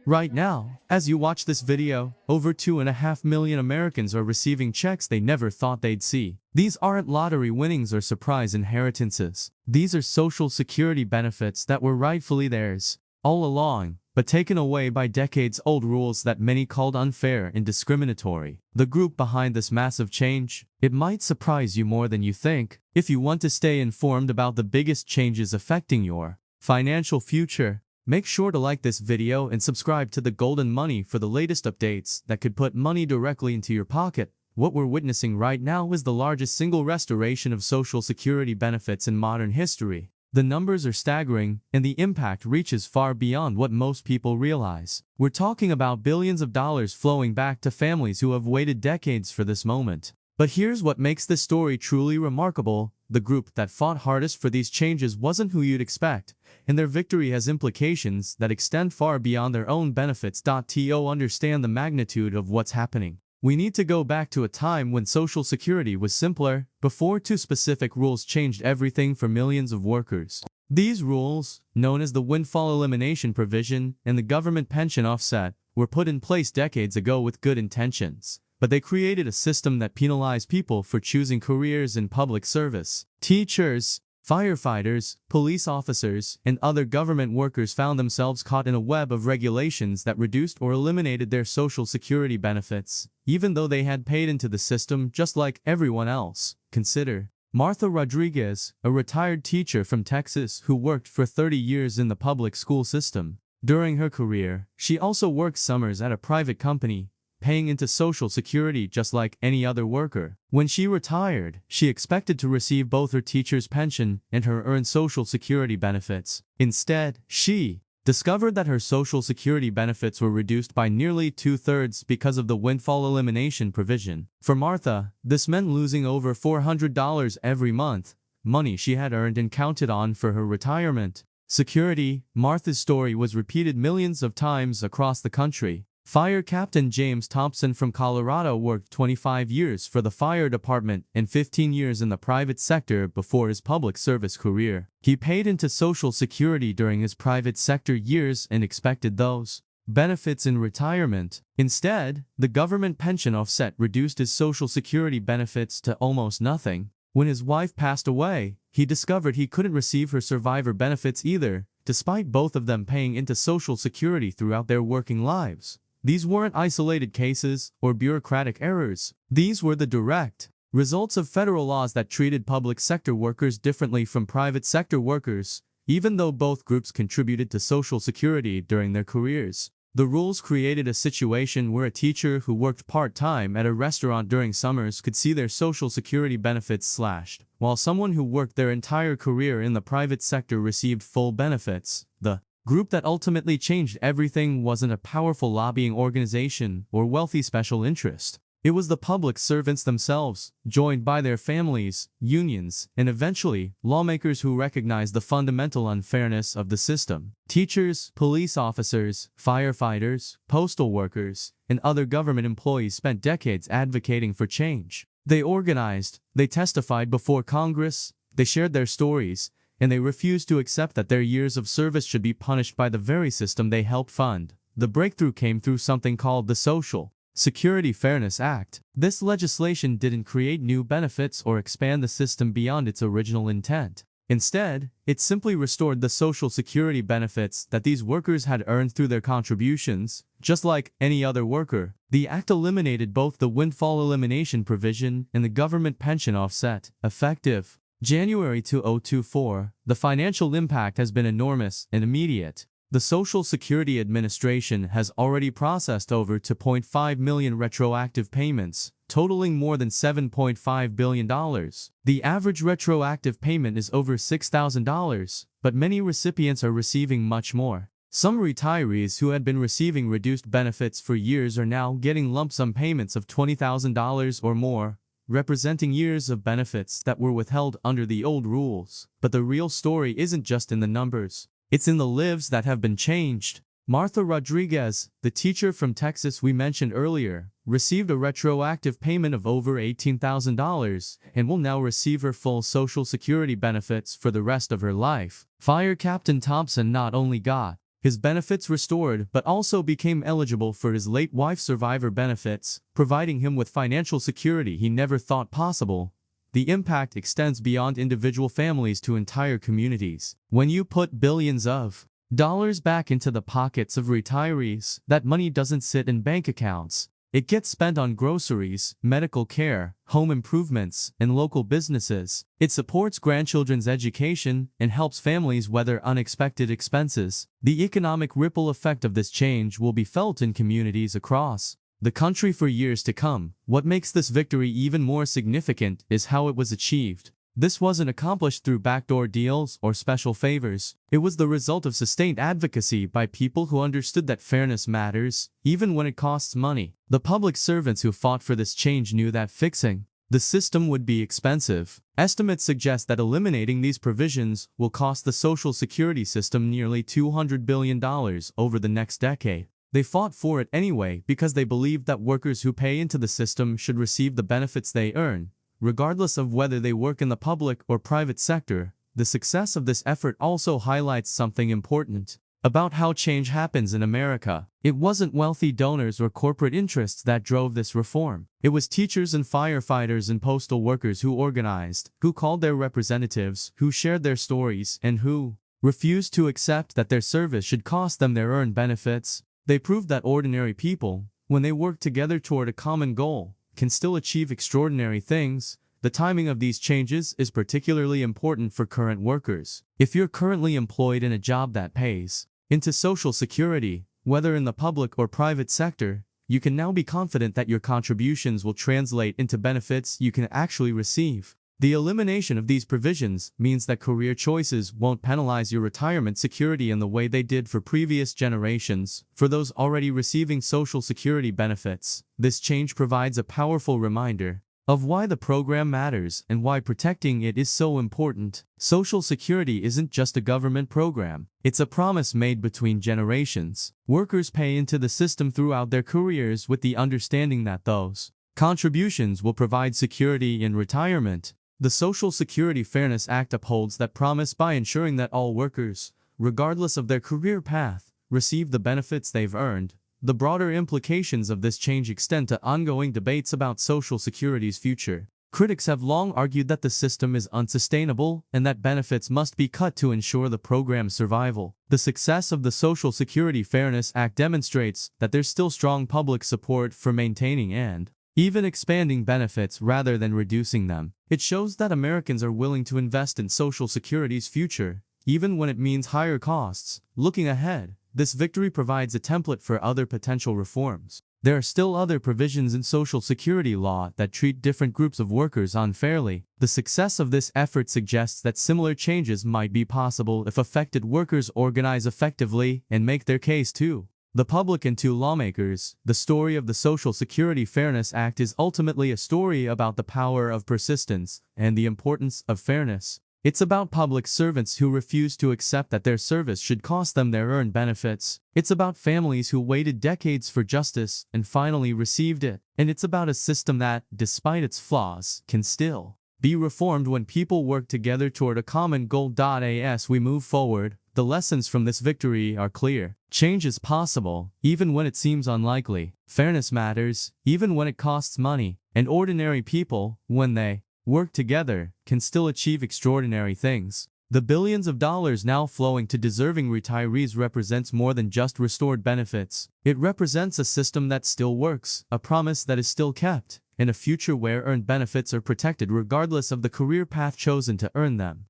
Right now, as you watch this video, over 2.5 million Americans are receiving checks they never thought they'd see. These aren't lottery winnings or surprise inheritances. These are Social Security benefits that were rightfully theirs all along, but taken away by decades-old rules that many called unfair and discriminatory. The group behind this massive change, it might surprise you more than you think. If you want to stay informed about the biggest changes affecting your financial future, make sure to like this video and subscribe to the Golden Money for the latest updates that could put money directly into your pocket. What we're witnessing right now is the largest single restoration of Social Security benefits in modern history. The numbers are staggering, and the impact reaches far beyond what most people realize. We're talking about billions of dollars flowing back to families who have waited decades for this moment. But here's what makes this story truly remarkable. The group that fought hardest for these changes wasn't who you'd expect, and their victory has implications that extend far beyond their own benefits. To understand the magnitude of what's happening, we need to go back to a time when Social Security was simpler, before two specific rules changed everything for millions of workers. These rules, known as the windfall elimination provision and the government pension offset, were put in place decades ago with good intentions. But they created a system that penalized people for choosing careers in public service. Teachers, firefighters, police officers, and other government workers found themselves caught in a web of regulations that reduced or eliminated their Social Security benefits, even though they had paid into the system just like everyone else. Consider Martha Rodriguez, a retired teacher from Texas who worked for 30 years in the public school system. During her career, she also worked summers at a private company, paying into Social Security just like any other worker. When she retired, she expected to receive both her teacher's pension and her earned Social Security benefits. Instead, she discovered that her Social Security benefits were reduced by nearly 2/3 because of the windfall elimination provision. For Martha, this meant losing over $400 every month, money she had earned and counted on for her retirement. Security. Martha's story was repeated millions of times across the country. Fire Captain James Thompson from Colorado worked 25 years for the fire department and 15 years in the private sector before his public service career. He paid into Social Security during his private sector years and expected those benefits in retirement. Instead, the government pension offset reduced his Social Security benefits to almost nothing. When his wife passed away, he discovered he couldn't receive her survivor benefits either, despite both of them paying into Social Security throughout their working lives. These weren't isolated cases or bureaucratic errors. These were the direct results of federal laws that treated public sector workers differently from private sector workers, even though both groups contributed to Social Security during their careers. The rules created a situation where a teacher who worked part-time at a restaurant during summers could see their Social Security benefits slashed, while someone who worked their entire career in the private sector received full benefits. The group that ultimately changed everything wasn't a powerful lobbying organization or wealthy special interest. It was the public servants themselves, joined by their families, unions, and eventually, lawmakers who recognized the fundamental unfairness of the system. Teachers, police officers, firefighters, postal workers, and other government employees spent decades advocating for change. They organized, they testified before Congress, they shared their stories, and they refused to accept that their years of service should be punished by the very system they helped fund. The breakthrough came through something called the Social Security Fairness Act. This legislation didn't create new benefits or expand the system beyond its original intent. Instead, it simply restored the Social Security benefits that these workers had earned through their contributions, just like any other worker. The act eliminated both the windfall elimination provision and the government pension offset, effective January 2024, the financial impact has been enormous and immediate. The Social Security Administration has already processed over 2.5 million retroactive payments, totaling more than $7.5 billion. The average retroactive payment is over $6,000, but many recipients are receiving much more. Some retirees who had been receiving reduced benefits for years are now getting lump sum payments of $20,000 or more, representing years of benefits that were withheld under the old rules. But the real story isn't just in the numbers. It's in the lives that have been changed. Martha Rodriguez, the teacher from Texas we mentioned earlier, received a retroactive payment of over $18,000 and will now receive her full Social Security benefits for the rest of her life. Fire Captain Thompson not only got his benefits restored but also became eligible for his late wife's survivor benefits, providing him with financial security he never thought possible. The impact extends beyond individual families to entire communities. When you put billions of dollars back into the pockets of retirees, that money doesn't sit in bank accounts. It gets spent on groceries, medical care, home improvements, and local businesses. It supports grandchildren's education and helps families weather unexpected expenses. The economic ripple effect of this change will be felt in communities across the country for years to come. What makes this victory even more significant is how it was achieved. This wasn't accomplished through backdoor deals or special favors. It was the result of sustained advocacy by people who understood that fairness matters, even when it costs money. The public servants who fought for this change knew that fixing the system would be expensive. Estimates suggest that eliminating these provisions will cost the Social Security system nearly $200 billion over the next decade. They fought for it anyway because they believed that workers who pay into the system should receive the benefits they earn, regardless of whether they work in the public or private sector. The success of this effort also highlights something important about how change happens in America. It wasn't wealthy donors or corporate interests that drove this reform. It was teachers and firefighters and postal workers who organized, who called their representatives, who shared their stories, and who refused to accept that their service should cost them their earned benefits. They proved that ordinary people, when they work together toward a common goal, can still achieve extraordinary things. The timing of these changes is particularly important for current workers. If you're currently employed in a job that pays into Social Security, whether in the public or private sector, you can now be confident that your contributions will translate into benefits you can actually receive. The elimination of these provisions means that career choices won't penalize your retirement security in the way they did for previous generations. For those already receiving Social Security benefits, this change provides a powerful reminder of why the program matters and why protecting it is so important. Social Security isn't just a government program. It's a promise made between generations. Workers pay into the system throughout their careers with the understanding that those contributions will provide security in retirement. The Social Security Fairness Act upholds that promise by ensuring that all workers, regardless of their career path, receive the benefits they've earned. The broader implications of this change extend to ongoing debates about Social Security's future. Critics have long argued that the system is unsustainable and that benefits must be cut to ensure the program's survival. The success of the Social Security Fairness Act demonstrates that there's still strong public support for maintaining and even expanding benefits rather than reducing them. It shows that Americans are willing to invest in Social Security's future, even when it means higher costs. Looking ahead, this victory provides a template for other potential reforms. There are still other provisions in Social Security law that treat different groups of workers unfairly. The success of this effort suggests that similar changes might be possible if affected workers organize effectively and make their case too. The public and to lawmakers. The story of the Social Security Fairness Act is ultimately a story about the power of persistence and the importance of fairness. It's about public servants who refuse to accept that their service should cost them their earned benefits. It's about families who waited decades for justice and finally received it. And it's about a system that, despite its flaws, can still be reformed when people work together toward a common goal. As we move forward, the lessons from this victory are clear. Change is possible, even when it seems unlikely. Fairness matters, even when it costs money. And ordinary people, when they work together, can still achieve extraordinary things. The billions of dollars now flowing to deserving retirees represents more than just restored benefits. It represents a system that still works, a promise that is still kept, and a future where earned benefits are protected regardless of the career path chosen to earn them.